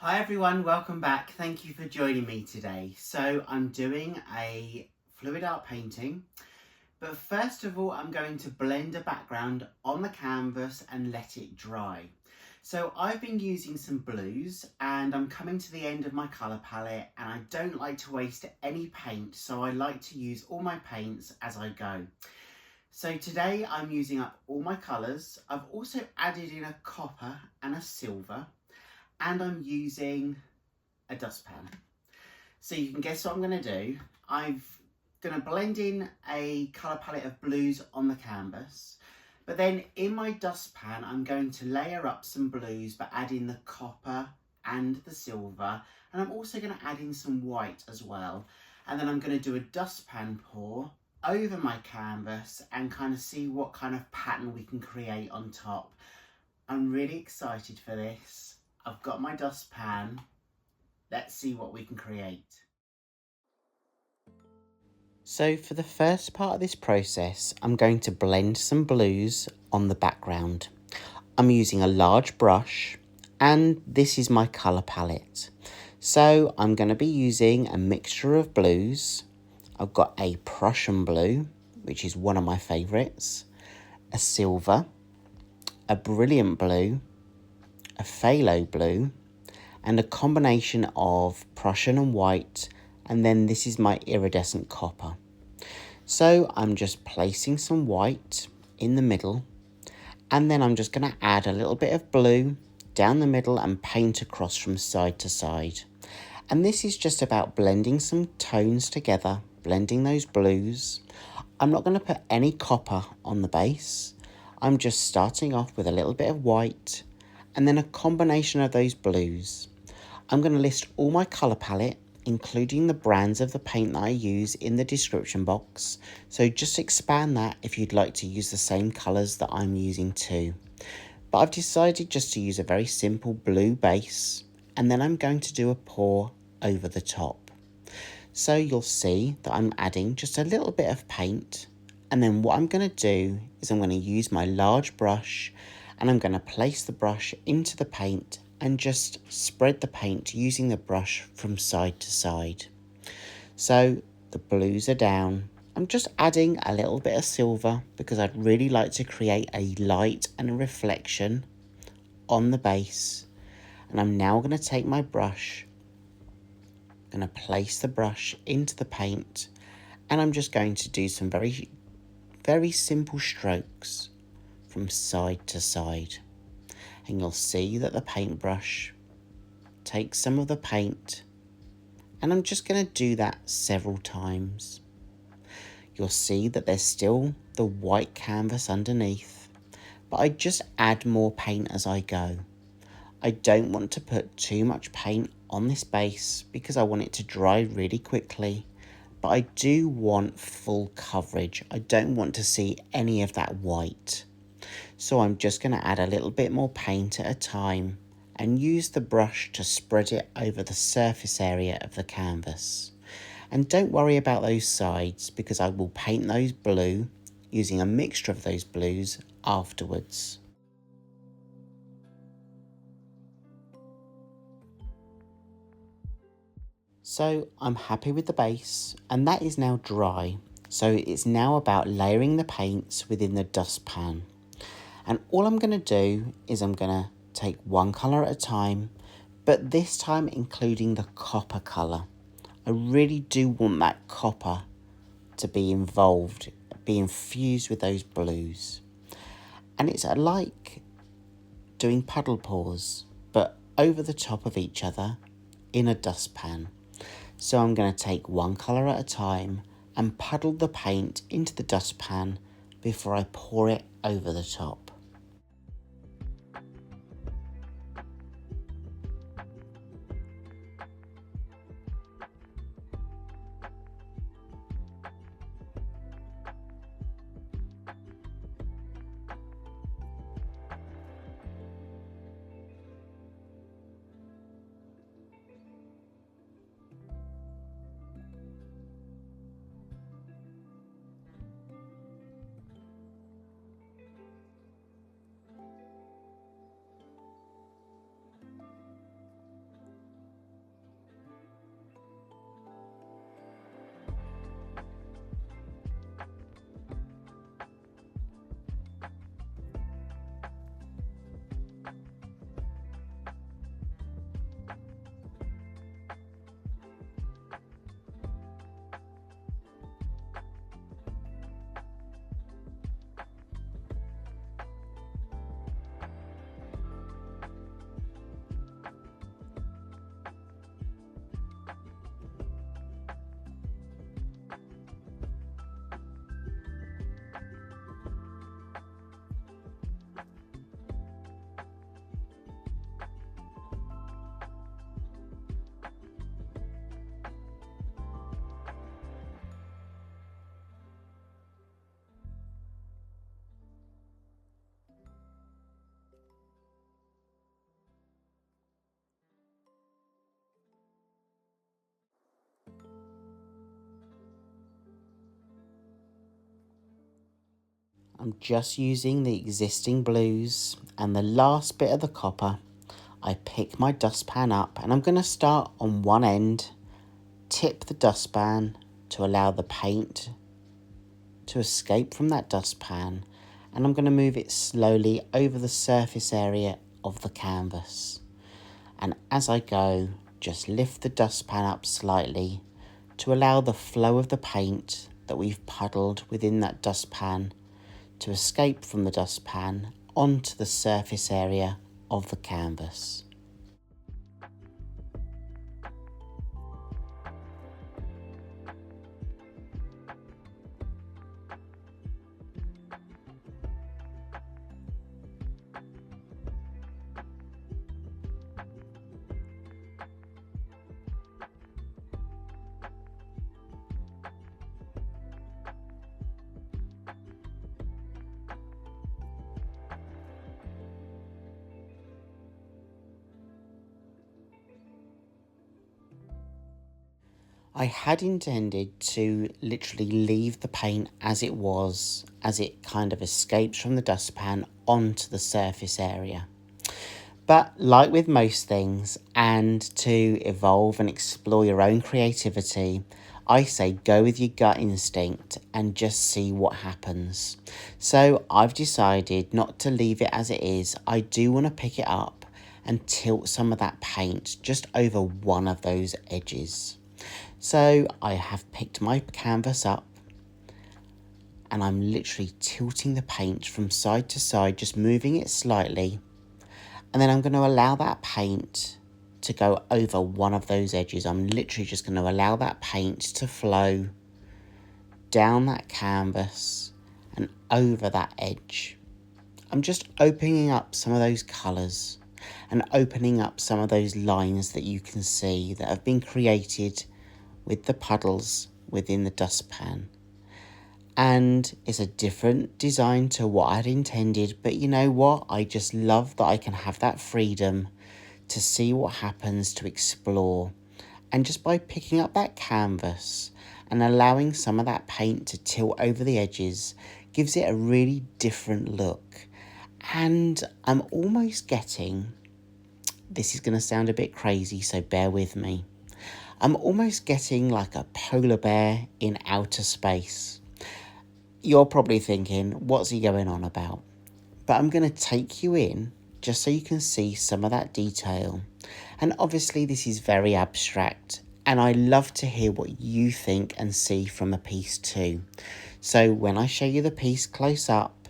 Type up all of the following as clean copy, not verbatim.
Hi everyone, welcome back. Thank you for joining me today. So I'm doing a fluid art painting, but first of all I'm going to blend a background on the canvas and let it dry. So I've been using some blues and I'm coming to the end of my colour palette, and I don't like to waste any paint, so I like to use all my paints as I go. So today I'm using up all my colours. I've also added in a copper and a silver, and I'm using a dustpan. So you can guess what I'm going to do. I'm going to blend in a colour palette of blues on the canvas, but then in my dustpan I'm going to layer up some blues but add in the copper and the silver, and I'm also going to add in some white as well, and then I'm going to do a dustpan pour over my canvas and kind of see what kind of pattern we can create on top. I'm really excited for this. I've got my dustpan. Let's see what we can create. So for the first part of this process, I'm going to blend some blues on the background. I'm using a large brush, and this is my colour palette. So I'm going to be using a mixture of blues. I've got a Prussian blue, which is one of my favourites, a silver, a brilliant blue, a phthalo blue, and a combination of Prussian and white, and then this is my iridescent copper. So I'm just placing some white in the middle, and then I'm just going to add a little bit of blue down the middle and paint across from side to side. And this is just about blending some tones together, blending those blues. I'm not going to put any copper on the base. I'm just starting off with a little bit of white and then a combination of those blues. I'm going to list all my colour palette, including the brands of the paint that I use, in the description box, so just expand that if you'd like to use the same colours that I'm using too. But I've decided just to use a very simple blue base, and then I'm going to do a pour over the top. So you'll see that I'm adding just a little bit of paint, and then what I'm going to do is I'm going to use my large brush, and I'm going to place the brush into the paint and just spread the paint using the brush from side to side. So the blues are down. I'm just adding a little bit of silver because I'd really like to create a light and a reflection on the base. And I'm now going to take my brush, going to place the brush into the paint, and I'm just going to do some very simple strokes from side to side. And you'll see that the paintbrush takes some of the paint, and I'm just going to do that several times. You'll see that there's still the white canvas underneath, but I just add more paint as I go. I don't want to put too much paint on this base because I want it to dry really quickly, but I do want full coverage. I don't want to see any of that white. So I'm just going to add a little bit more paint at a time and use the brush to spread it over the surface area of the canvas. And don't worry about those sides because I will paint those blue using a mixture of those blues afterwards. So I'm happy with the base, and that is now dry. So it's now about layering the paints within the dustpan. And all I'm going to do is I'm going to take one colour at a time, but this time including the copper colour. I really do want that copper to be involved, be infused with those blues. And it's like doing puddle pours, but over the top of each other in a dustpan. So I'm going to take one colour at a time and puddle the paint into the dustpan before I pour it over the top. I'm just using the existing blues and the last bit of the copper. I pick my dustpan up and I'm going to start on one end, tip the dustpan to allow the paint to escape from that dustpan, and I'm going to move it slowly over the surface area of the canvas. And as I go, just lift the dustpan up slightly to allow the flow of the paint that we've puddled within that dustpan to escape from the dustpan onto the surface area of the canvas. I had intended to literally leave the paint as it was, as it kind of escapes from the dustpan onto the surface area. But like with most things, and to evolve and explore your own creativity, I say go with your gut instinct and just see what happens. So I've decided not to leave it as it is. I do want to pick it up and tilt some of that paint just over one of those edges. So I have picked my canvas up and I'm literally tilting the paint from side to side, just moving it slightly. And then I'm going to allow that paint to go over one of those edges. I'm literally just going to allow that paint to flow down that canvas and over that edge. I'm just opening up some of those colours and opening up some of those lines that you can see that have been created with the puddles within the dustpan. And it's a different design to what I'd intended, but you know what? I just love that I can have that freedom to see what happens, to explore. And just by picking up that canvas and allowing some of that paint to tilt over the edges gives it a really different look. And I'm almost getting, this is going to sound a bit crazy, so bear with me. I'm almost getting like a polar bear in outer space. You're probably thinking, what's he going on about? But I'm going to take you in just so you can see some of that detail. And obviously this is very abstract and I love to hear what you think and see from a piece too. So when I show you the piece close up,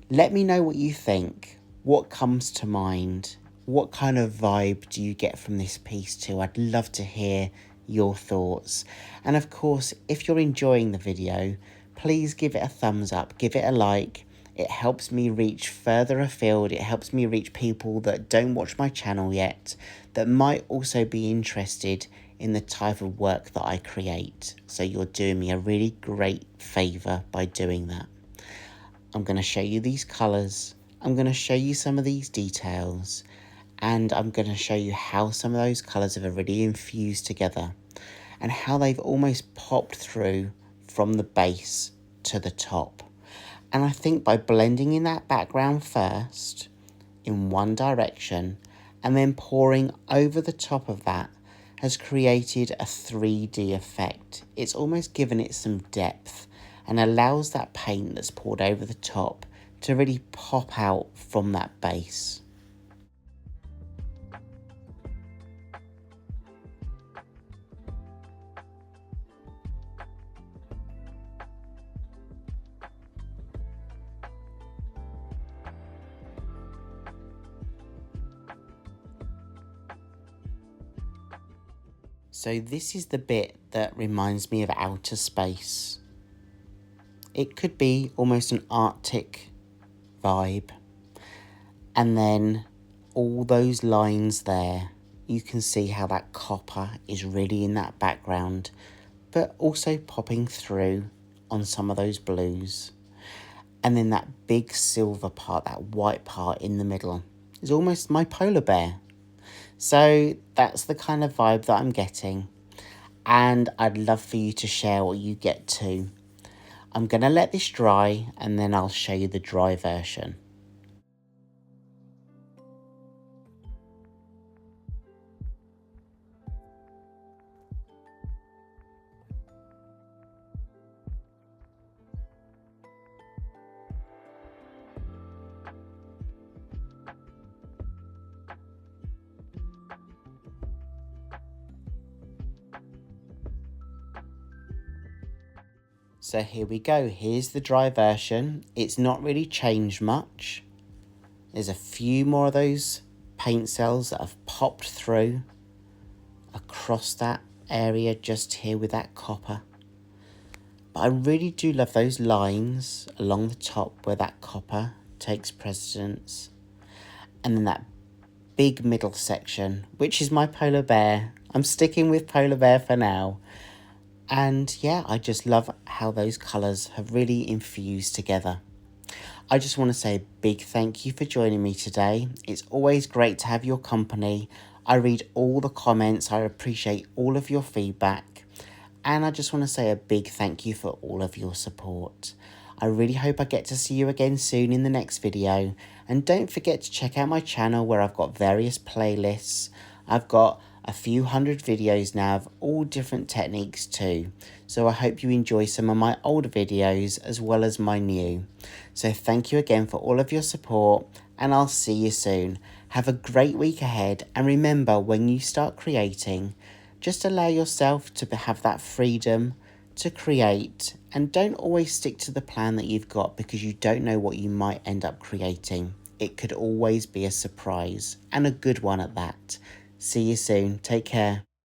let me know what you think. What comes to mind? What kind of vibe do you get from this piece too? I'd love to hear your thoughts. And of course, if you're enjoying the video, please give it a thumbs up, give it a like. It helps me reach further afield. It helps me reach people that don't watch my channel yet, that might also be interested in the type of work that I create. So you're doing me a really great favour by doing that. I'm going to show you these colours. I'm going to show you some of these details. And I'm going to show you how some of those colours have already infused together and how they've almost popped through from the base to the top. And I think by blending in that background first in one direction and then pouring over the top of that has created a 3D effect. It's almost given it some depth and allows that paint that's poured over the top to really pop out from that base. So this is the bit that reminds me of outer space. It could be almost an Arctic vibe. And then all those lines there, you can see how that copper is really in that background, but also popping through on some of those blues. And then that big silver part, that white part in the middle, is almost my polar bear. So that's the kind of vibe that I'm getting. And I'd love for you to share what you get too. I'm going to let this dry and then I'll show you the dry version. So here we go, here's the dry version. It's not really changed much. There's a few more of those paint cells that have popped through across that area just here with that copper. But I really do love those lines along the top where that copper takes precedence. And then that big middle section, which is my polar bear. I'm sticking with polar bear for now. And yeah, I just love how those colours have really infused together. I just want to say a big thank you for joining me today. It's always great to have your company. I read all the comments. I appreciate all of your feedback. And I just want to say a big thank you for all of your support. I really hope I get to see you again soon in the next video. And don't forget to check out my channel where I've got various playlists. I've got a few hundred videos now of all different techniques too. So I hope you enjoy some of my older videos as well as my new. So thank you again for all of your support and I'll see you soon. Have a great week ahead and remember, when you start creating, just allow yourself to have that freedom to create and don't always stick to the plan that you've got, because you don't know what you might end up creating. It could always be a surprise, and a good one at that. See you soon. Take care.